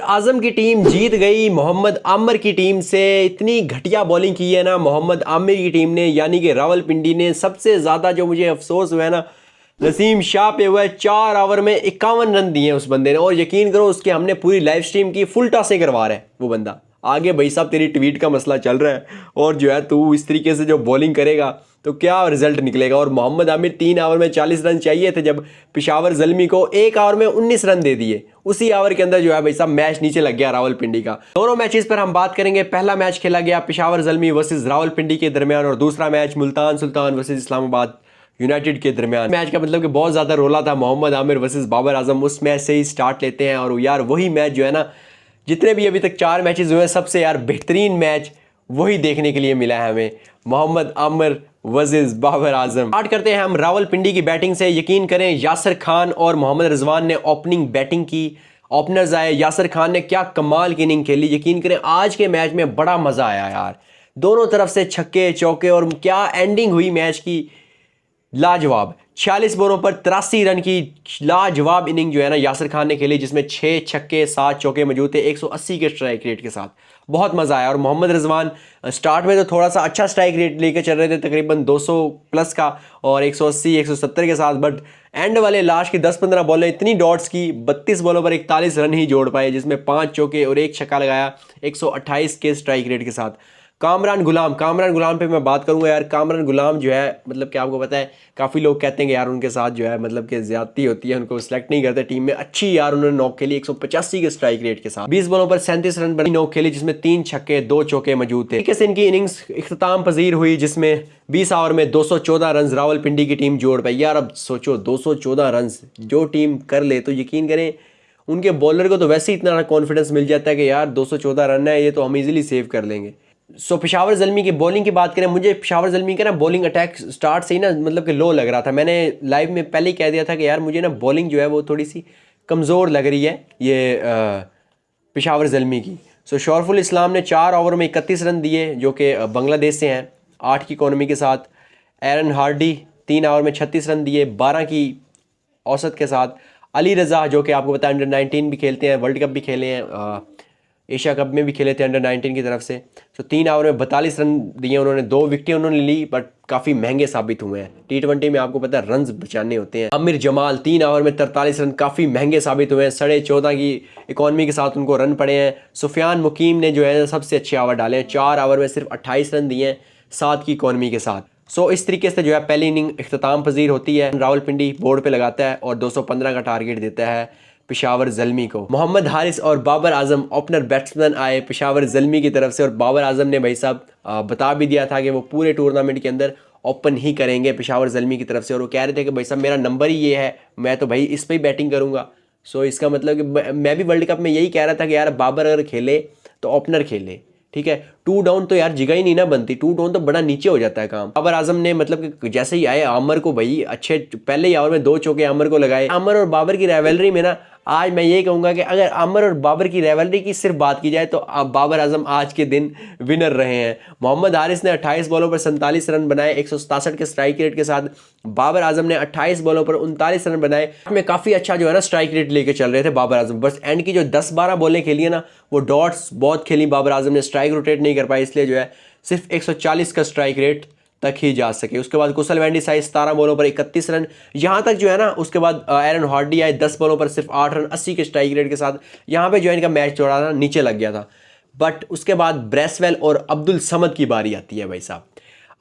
आजम की टीम जीत गई मोहम्मद आमिर की टीम से। इतनी घटिया बॉलिंग की है ना मोहम्मद आमिर की टीम ने, यानी कि रावलपिंडी ने। सबसे ज़्यादा जो मुझे अफसोस हुआ है ना, नसीम शाह पे हुआ है। 4 ओवर में 51 रन दिए उस बंदे ने, और यकीन करो उसके हमने पूरी लाइव स्ट्रीम की, फुल टॉसें करवा रहा है वो बंदा। आगे भाई साहब तेरी ट्वीट का मसला चल रहा है, और जो है तू इस तरीके से जो बॉलिंग करेगा तो क्या रिजल्ट निकलेगा। और मोहम्मद आमिर 3 ओवर में 40 रन चाहिए थे, जब पेशावर ज़ल्मी को 1 ओवर में 19 रन दे दिए। उसी ओवर के अंदर जो है भाई साहब मैच नीचे लग गया रावलपिंडी का। दोनों मैचेस पर हम बात करेंगे। पहला मैच खेला गया पेशावर ज़ल्मी वर्सेस रावलपिंडी के दरमियान, और दूसरा match Multan Sultan versus Islamabad United के दरमियान। मैच का मतलब कि बहुत ज़्यादा रोला था, मोहम्मद आमिर वर्सेस बाबर आजम। उस मैच से ही स्टार्ट लेते हैं, और यार वही मैच जो है ना, जितने भी अभी तक 4 मैचेस हुए हैं, सबसे यार बेहतरीन मैच वही देखने के लिए मिला है हमें, मोहम्मद आमिर वर्सेस बाबर आजम। स्टार्ट करते हैं हम रावलपिंडी की बैटिंग से। यकीन करें यासिर खान और मोहम्मद रिजवान ने ओपनिंग बैटिंग की। ओपनर्स आए, यासिर खान ने क्या कमाल की इनिंग खेली। यकीन करें आज के मैच में बड़ा मज़ा आया यार, दोनों तरफ से छक्के चौके, और क्या एंडिंग हुई मैच की, लाजवाब। 46 बॉलों पर 83 रन की लाजवाब इनिंग जो है ना यासिर खान ने खेली, जिसमें 6 छक्के 7 चौके मौजूद थे 180 के स्ट्राइक रेट के साथ। बहुत मज़ा आया। और मोहम्मद रिजवान स्टार्ट में तो थोड़ा सा अच्छा स्ट्राइक रेट लेकर चल रहे थे, तकरीबन 200 प्लस का और 180 170 के साथ, बट एंड वाले लास्ट की 10-15 बॉलें इतनी डॉट्स की, 32 बॉलों पर 41 रन ही जोड़ पाए, जिसमें 5 चौके और 1 छक्का लगाया 128 के स्ट्राइक रेट के साथ। कामरान गुलाम पे मैं बात करूंगा यार। कामरान गुलाम जो है, मतलब कि आपको पता है काफ़ी लोग कहते हैं कि यार उनके साथ जो है मतलब कि ज्यादती होती है, उनको सिलेक्ट नहीं करते टीम में। अच्छी यार उन्होंने नॉक खेली 185 के स्ट्राइक रेट के साथ। 20 बॉलों पर 37 रन बनी नॉक खेली, जिसमें 3 छक्के 2 चौके मौजूद थे। तरीके से इनकी इनिंग्स इख्तिताम पजीर हुई, जिसमें 20 ओवर में 214 रन रावलपिंडी की टीम जोड़ पाई। यार अब सोचो 214 रन जो टीम कर ले, तो यकीन करें उनके बॉलर को तो वैसे ही इतना कॉन्फिडेंस मिल जाता है कि यार 214 रन है, ये तो हम इजीली सेव कर लेंगे। पेशावर ज़ल्मी की बॉलिंग की बात करें, मुझे पेशावर ज़ल्मी का ना बॉलिंग अटैक स्टार्ट से ही ना मतलब कि लो लग रहा था। मैंने लाइव में पहले ही कह दिया था कि यार मुझे ना बॉलिंग जो है वो थोड़ी सी कमज़ोर लग रही है ये पेशावर ज़ल्मी की। शोरफुल इस्लाम ने 4 ओवर में 31 रन दिए, जो कि बांग्लादेश से हैं, 8 की इकॉनमी के साथ। एरन हार्डी 3 ओवर में 36 रन दिए 12 की औसत के साथ। अली रज़ा जो कि आपको पता है अंडर-19 भी खेलते हैं, वर्ल्ड कप भी खेले हैं, एशिया कप में भी खेले थे अंडर-19 की तरफ से। 3 ओवर में 42 रन दिए उन्होंने, 2 विकेटें उन्होंने ली, बट काफ़ी महंगे साबित हुए हैं। T20 में आपको पता है रन्स बचाने होते हैं। आमिर जमाल 3 ओवर में 43 रन, काफ़ी महंगे साबित हुए हैं। 14.5 की इकॉनमी के साथ उनको रन पड़े हैं। सुफियान मुकीम ने जो है सबसे अच्छे ओवर डाले हैं, 4 ओवर में सिर्फ 28 रन दिए हैं 7 की इकॉनमी के साथ। इस तरीके से जो है पहली इनिंग इख्तिताम पजीर होती है। रावलपिंडी बोर्ड पे लगाता है और 215 का टारगेट देता है पेशावर ज़ल्मी को। मोहम्मद हारिस और बाबर आजम ओपनर बैट्समैन आए पेशावर ज़ल्मी की तरफ से, और बाबर आजम ने भाई साहब बता भी दिया था कि वो पूरे टूर्नामेंट के अंदर ओपन ही करेंगे पेशावर ज़ल्मी की तरफ से। और वो कह रहे थे कि भाई साहब मेरा नंबर ही ये है, मैं तो भाई इस पर ही बैटिंग करूँगा। इसका मतलब कि मैं भी वर्ल्ड कप में यही कह रहा था कि यार बाबर अगर खेले तो ओपनर खेले, ठीक है। 2 डाउन तो यार जगह ही नहीं ना बनती, 2 डाउन तो बड़ा नीचे हो जाता है काम। बाबर आजम ने मतलब कि जैसे ही आए आमर को भाई अच्छे पहले ही ओवर में 2 चौके आमर को लगाए। आमर और बाबर की राइवलरी में ना आज मैं ये कहूँगा कि अगर आमर और बाबर की राइवलरी की सिर्फ बात की जाए तो बाबर आजम आज के दिन विनर रहे हैं। मोहम्मद हारिस ने 28 बॉलों पर 47 रन बनाए 167 के स्ट्राइक रेट के साथ। बाबर आजम ने 28 बॉलों पर 39 रन बनाए, में काफ़ी अच्छा जो है ना स्ट्राइक रेट लेके चल रहे थे बाबर आजम। बस एंड की जो 10-12 बॉलें खेली है ना, वो डॉट्स बहुत खेली बाबर आजम ने, स्ट्राइक रोटेट नहीं कर पाए, इसलिए जो है सिर्फ 140 का स्ट्राइक रेट तक ही जा सके। उसके बाद कुशल वेंडीसाई 17 बॉलों पर 31 रन, यहाँ तक जो है ना। उसके बाद एरन हार्डी आए 10 बॉलों पर सिर्फ 8 रन 80 के स्ट्राइक रेट के साथ। यहाँ पे जो है इनका मैच थोड़ा ना नीचे लग गया था। बट उसके बाद ब्रेसवेल और अब्दुल समद की बारी आती है भाई साहब।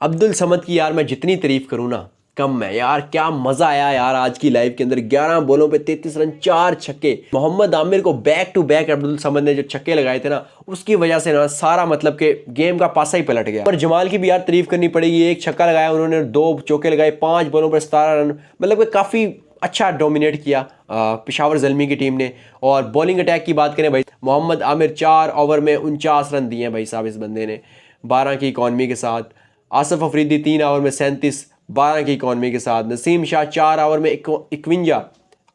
अब्दुल समद की यार मैं जितनी तारीफ करूँ ना कम है यार। क्या मजा आया यार आज की लाइव के अंदर। 11 बॉलों पे 33 रन 4 छक्के। मोहम्मद आमिर को back to back Abdul Samad ने जो छक्के लगाए थे ना, उसकी वजह से ना सारा मतलब के गेम का पासा ही पलट गया। पर जमाल की भी यार तारीफ करनी पड़ेगी, 1 छक्का लगाया उन्होंने, 2 चौके लगाए, 5 बॉलों पर 17 रन, मतलब कि काफ़ी अच्छा डोमिनेट किया पेशावर ज़ल्मी की टीम ने। और बॉलिंग अटैक की बात करें भाई, मोहम्मद आमिर 4 ओवर में 49 रन दिए भाई साहब इस बंदे ने 12 की इकॉनमी के साथ। आसिफ अफरीदी 3 ओवर में 37 12 की इकॉनमी के साथ। नसीम शाह 4 ओवर में 51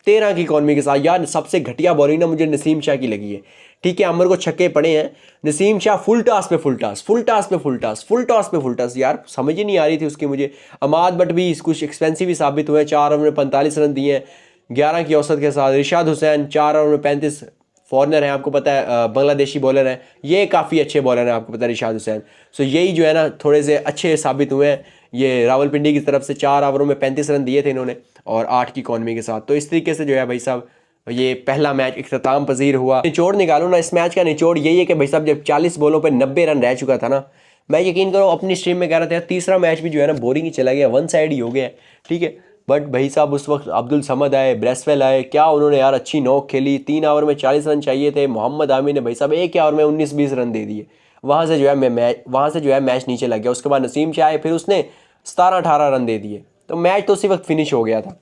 13 की इकॉनमी के साथ। यार सबसे घटिया बॉलिंग ना मुझे नसीम शाह की लगी है, ठीक है। अमर को छक्के पड़े हैं, नसीम शाह फुल टॉस पे फुल टॉस, फुल टॉस पे फुल टॉस, फुल टॉस पे फुल टॉस, यार समझ ही नहीं आ रही थी उसकी मुझे। अमाद बट भी कुछ एक्सपेंसिव ही साबित हुए, 4 ओवर में 45 रन दिए 11 की औसत के साथ। रिशाद हुसैन 4 ओवर में 35 फॉरनर हैं, आपको पता है बांग्लादेशी बॉलर हैं, ये काफ़ी अच्छे बॉलर हैं, आपको पता है रिशाद हुसैन। सो यही जो है ना थोड़े से अच्छे साबित हुए हैं। ये रावलपिंडी की तरफ से 4 ओवरों में 35 रन दिए थे इन्होंने और 8 की इकॉनमी के साथ। तो इस तरीके से जो है भाई साहब ये पहला मैच इख्तिताम पजीर हुआ। निचोड़ निकालो ना इस मैच का, निचोड़ यही है कि भाई साहब जब 40 बॉलों पर 90 रन रह चुका था ना, मैं यकीन करो अपनी स्ट्रीम में कह रहा था तीसरा मैच भी जो है ना बोरिंग ही चला गया, वन साइड ही हो गया, ठीक है। बट भाई साहब उस वक्त अब्दुल समद आए, ब्रेसवेल आए, क्या उन्होंने यार अच्छी नॉक खेली। 3 ओवर में 40 रन चाहिए थे, मोहम्मद आमिर ने भाई साहब 1 ओवर में 19-20 रन दे दिए। वहाँ से जो है मैच नीचे लग गया। उसके बाद नसीम शाह आए, फिर उसने 17-18 रन दे दिए, तो मैच तो उसी वक्त फिनिश हो गया था।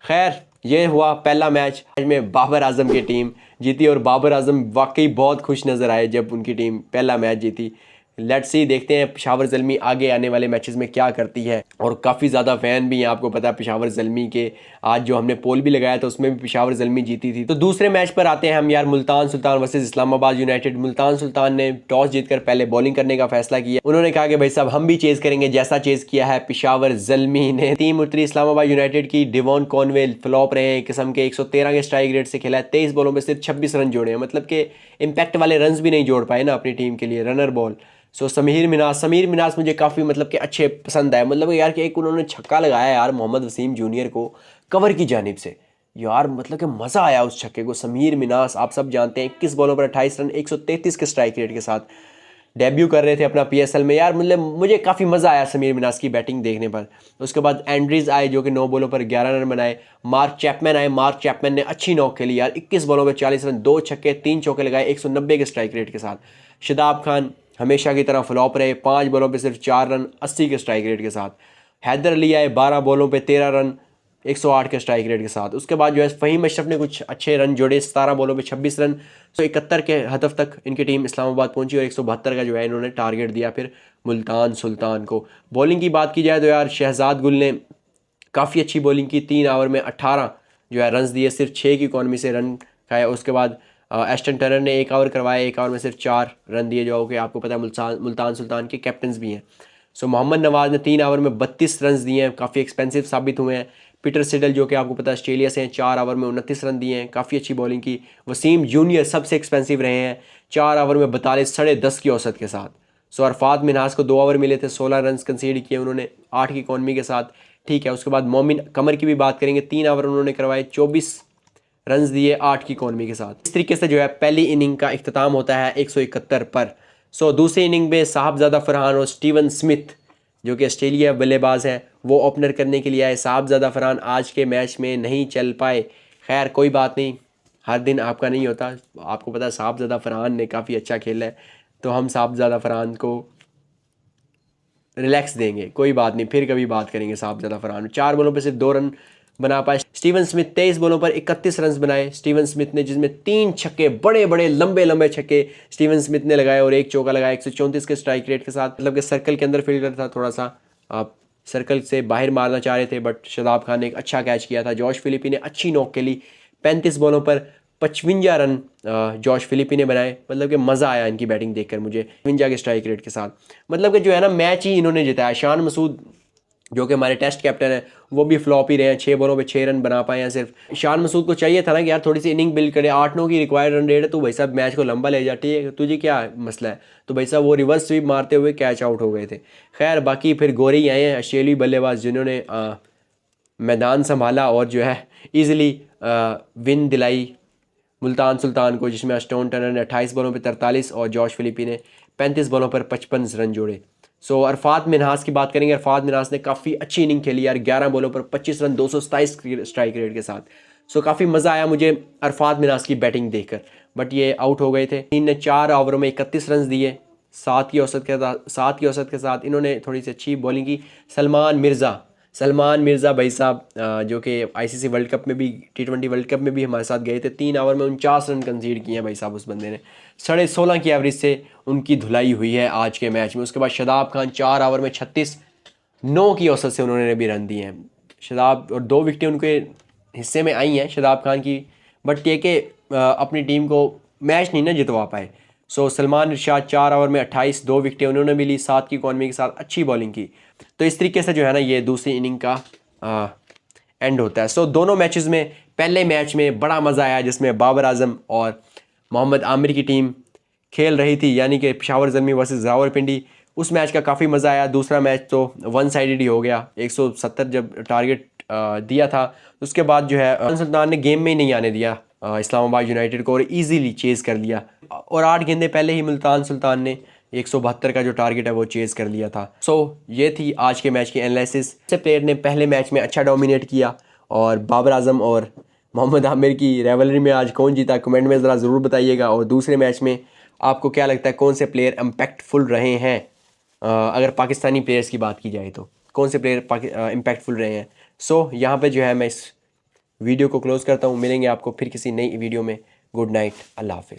खैर ये हुआ पहला मैच में बाबर आजम की टीम जीती और बाबर आजम वाकई बहुत खुश नज़र आए जब उनकी टीम पहला मैच जीती। लेट्स सी, देखते हैं पेशावर ज़ल्मी आगे आने वाले मैचेस में क्या करती है। और काफ़ी ज़्यादा फ़ैन भी हैं, आपको पता है पेशावर ज़ल्मी के। आज जो हमने पोल भी लगाया था उसमें भी पेशावर ज़ल्मी जीती थी। तो दूसरे मैच पर आते हैं हम यार, मुल्तान सुल्तान वर्सेस इस्लामाबाद यूनाइटेड। मुल्तान सुल्तान ने टॉस जीतकर पहले बॉलिंग करने का फैसला किया। उन्होंने कहा कि भाई साहब हम भी चेज़ करेंगे जैसा चेज़ किया है पेशावर ज़ल्मी ने। टीम उतरी इस्लामाबाद यूनाइटेड की। डिवॉन कॉनवेल फ्लॉप रहे हैं किस्म के, 113 के स्ट्राइक रेट से खेला है, 23 बॉलों में सिर्फ 26 रन जोड़े हैं, मतलब कि इम्पैक्ट वाले रन भी नहीं जोड़ पाए ना अपनी टीम के लिए, रनर बॉल। सो समीर मिनास मुझे काफ़ी मतलब कि अच्छे पसंद आए। मतलब यार कि एक उन्होंने छक्का लगाया यार मोहम्मद वसीम जूनियर को कवर की जानिब से, यार मतलब कि मज़ा आया उस छक्के को। समीर मिनास आप सब जानते हैं 21 बॉलों पर 28 रन 133 के स्ट्राइक रेट के साथ डेब्यू कर रहे थे अपना पीएसएल में। यार मतलब मुझे काफ़ी मज़ा आया समीर मिनास की बैटिंग देखने पर। उसके बाद एंड्रीज आए जो कि 9 बॉलों पर 11 रन बनाए। मार्क चैपमैन आए, मार्क चैपमैन ने अच्छी नॉक खेली यार, 21 बॉलों में 40 रन, 2 छक्के 3 चौके लगाए 190 के स्ट्राइक रेट के साथ। शादाब खान हमेशा की तरह फ्लॉप रहे, 5 बॉलों पर सिर्फ 4 रन 80 के स्ट्राइक रेट के साथ। हैदर अली आए, 12 बॉलों पर 13 रन 108 के स्ट्राइक रेट के साथ। उसके बाद जो है फ़हीम अशरफ ने कुछ अच्छे रन जोड़े, 17 बॉलों पे 26 रन। 171 के हदफ तक इनकी टीम इस्लामाबाद पहुंची और 172 का जो है इन्होंने टारगेट दिया फिर मुल्तान सुल्तान को। बॉलिंग की बात की जाए तो यार शहजाद गुल ने काफ़ी अच्छी बॉलिंग की, 3 ओवर में 18 जो है रन दिए, सिर्फ 6 की इकॉनमी से रन खाए। उसके बाद एस्टन टर्नर ने 1 ओवर करवाया, 1 ओवर में सिर्फ 4 रन दिए, जो कि आपको पता है मुल्तान सुल्तान के कैप्टन्स भी हैं। सो मोहम्मद नवाज़ ने 3 ओवर में 32 रन दिए हैं, काफ़ी एक्सपेंसिव साबित हुए हैं। पीटर सिडल जो कि आपको पता है ऑस्ट्रेलिया से हैं, 4 ओवर में 29 रन दिए हैं, काफ़ी अच्छी बॉलिंग की। वसीम जूनियर सबसे एक्सपेंसिव रहे हैं, 4 ओवर में 42 10.5 की औसत के साथ। सो अरफात मिनहास को 2 ओवर मिले थे, 16 रन कंसीड किए उन्होंने 8 की इकॉनमी के साथ, ठीक है। उसके बाद मोमिन कमर की भी बात करेंगे, 3 ओवर उन्होंने करवाए, 24 रन दिए 8 की इकॉनमी के साथ। इस तरीके से जो है पहली इनिंग का इख्तिताम होता है 171 पर। सो दूसरी इनिंग में साहबजादा फरहान और स्टीवन स्मिथ जो कि ऑस्ट्रेलिया बल्लेबाज हैं वो ओपनर करने के लिए आए। साहबजादा फरहान आज के मैच में नहीं चल पाए, खैर कोई बात नहीं, हर दिन आपका नहीं होता। आपको पता है साहबजादा फरहान ने काफ़ी अच्छा खेला है, तो हम साहबजादा फरहान को रिलैक्स देंगे, कोई बात नहीं, फिर कभी बात करेंगे साहबजादा फरहान। 4 बॉलों पर सिर्फ 2 रन बना पाए। स्टीवन स्मिथ 23 बॉलों पर 31 रन बनाए स्टीवन स्मिथ ने, जिसमें 3 छक्के, बड़े बड़े लंबे छक्के स्टीवन स्मिथ ने लगाए और 1 चौका लगाया 134 के स्ट्राइक रेट के साथ। मतलब कि सर्कल के अंदर फील्डर था, थोड़ा सा आप सर्कल से बाहर मारना चाह रहे थे, बट शादाब खान ने एक अच्छा कैच किया था। जॉश फिलिपी ने अच्छी नॉक खेली, 35 बॉलों पर 55 रन जॉश फिलिपी ने बनाए। मतलब कि मज़ा आया इनकी बैटिंग देखकर मुझे, 55 के स्ट्राइक रेट के साथ। मतलब कि जो है ना मैच ही इन्होंने जिताया। शान मसूद जो कि हमारे टेस्ट कैप्टन है वो भी फ्लॉप ही रहे हैं, 6 बॉलों पे 6 रन बना पाए हैं सिर्फ। शान मसूद को चाहिए था ना कि यार थोड़ी सी इनिंग बिल्ड करे, 8-9 की रिक्वायर्ड रन रेट है, तो भाई साहब मैच को लंबा ले जाती है, तुझे क्या मसला है। तो भाई साहब वो रिवर्स स्वीप मारते हुए कैच आउट हो गए थे। खैर बाकी फिर गोरे ही आए हैं ऑस्ट्रेलियाई बल्लेबाज जिन्होंने मैदान संभाला और जो है ईज़िली विन दिलाई मुल्तान सुल्तान को, जिसमें स्टोन टर्नर ने 28 बॉलों पे 43 और जॉश फिलिपी ने 35 बॉलों पर 55 रन जोड़े। सो अरफात मिनहास की बात करेंगे, अरफात मिनहास ने काफ़ी अच्छी इनिंग खेली यार, 11 बॉलों पर 25 रन 227 स्ट्राइक रेट के साथ। सो काफ़ी मज़ा आया मुझे अरफात मिनहास की बैटिंग देखकर, बट ये आउट हो गए थे। टीम ने 4 ओवरों में 31 रन दिए, 7 की औसत के साथ इन्होंने थोड़ी सी अच्छी बॉलिंग की। सलमान मिर्ज़ा भाई साहब जो कि आईसीसी वर्ल्ड कप में भी, T20 वर्ल्ड कप में भी हमारे साथ गए थे, 3 ओवर में 49 रन कंसीड किए हैं भाई साहब उस बंदे ने, 16.5 की एवरेज से उनकी धुलाई हुई है आज के मैच में। उसके बाद शादाब खान 4 ओवर में 36, 9 की औसत से उन्होंने भी रन दिए हैं शादाब, और 2 विकेटें उनके हिस्से में आई हैं शादाब खान की, बट ये कि अपनी टीम को मैच नहीं ना जितवा पाए। सो सलमान इरशाद 4 ओवर में 28, 2 विकेटें उन्होंने भी ली, 7 की इकॉनमी के साथ अच्छी बॉलिंग की। तो इस तरीके से जो है ना ये दूसरी इनिंग का एंड होता है। सो दोनों मैचेस में, पहले मैच में बड़ा मज़ा आया जिसमें बाबर आजम और मोहम्मद आमिर की टीम खेल रही थी, यानी कि पेशावर ज़ल्मी वर्सेस रावलपिंडी। उस मैच का काफ़ी मज़ा आया। दूसरा मैच तो वन साइडेड ही हो गया, 170 जब टारगेट दिया था उसके बाद जो है मुल्तान सुल्तान ने गेम में ही नहीं आने दिया इस्लामाबाद यूनाइटेड को और इजीली चेज़ कर लिया। और 8 गेंदे पहले ही मुल्तान सुल्तान ने 172 का जो टारगेट है वो चेज़ कर लिया था। ये थी आज के मैच की एनालिसिस। से प्लेयर ने पहले मैच में अच्छा डोमिनेट किया और बाबर आजम और मोहम्मद आमिर की रेवलरी में आज कौन जीता, कमेंट में ज़रा ज़रूर बताइएगा। और दूसरे मैच में आपको क्या लगता है कौन से प्लेयर इम्पैक्टफुल रहे हैं? अगर पाकिस्तानी प्लेयर्स की बात की जाए तो कौन से प्लेयर इम्पैक्टफुल रहे हैं? यहाँ पे जो है मैं इस वीडियो को क्लोज़ करता हूँ। मिलेंगे आपको फिर किसी नई वीडियो में। गुड नाइट, अल्लाह हाफिज़।